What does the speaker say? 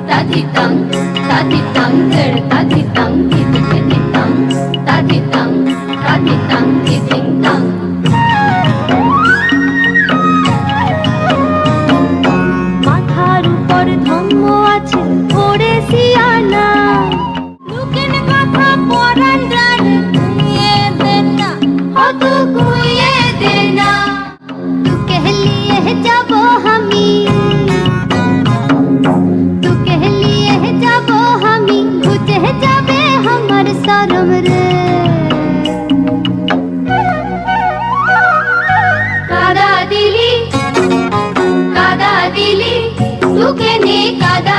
ताधितं ताधितं ताधितं तिथितं ताधितं ताधितं तिथितं মাথার উপর ধম্ম আছে ওরে সিয়ানা লুকেন কথা পরান রানে কুয়ে দেনা तू कुए देना तू कह लिए जब हमी तू कह लिए जब हमी बुझे जाबे हमर शरम रे कादा दिली तू के ने कादा